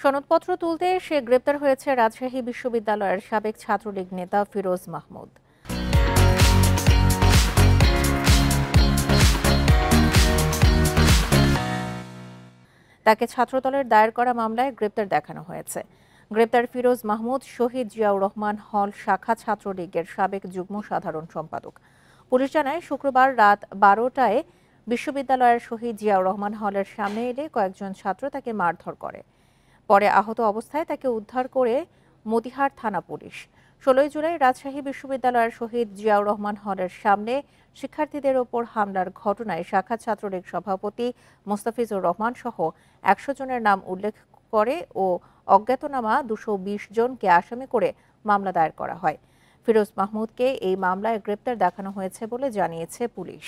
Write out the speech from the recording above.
সনদপত্র তুলতে এসে গ্রেপ্তার হয়েছে রাজশাহী বিশ্ববিদ্যালয়ের সাবেক ছাত্রলীগ নেতা ফিরোজ মাহমুদ। তাকে ছাত্রদলের দায়ের করা মামলায় গ্রেপ্তার দেখানো হয়েছে। গ্রেপ্তার ফিরোজ মাহমুদ শহীদ জিয়াউর রহমান হল শাখা ছাত্রলীগের সাবেক যুগ্ম সাধারণ সম্পাদক। পুলিশ জানায়, শুক্রবার রাত 12টায় বিশ্ববিদ্যালয়ের শহীদ জিয়াউর রহমান হলের সামনে এলে কয়েকজন ছাত্র তাকে মারধর করে। পরে আহত অবস্থায় তাকে উদ্ধার করে মতিহার থানা পুলিশ। 16 জুলাই রাজশাহী বিশ্ববিদ্যালয়ের শহীদ জিয়াউর রহমান হলের সামনে শিক্ষার্থীদের ওপর হামলার ঘটনায় শাখা ছাত্রলীগ সভাপতি মোস্তাফিজুর রহমান সহ 100 জনের নাম উল্লেখ করে ও অজ্ঞাতনামা 220 জনকে আসামি করে মামলা দায়ের করা হয়। ফিরোজ মাহমুদকে এই মামলায় গ্রেপ্তার দেখানো হয়েছে বলে জানিয়েছে পুলিশ।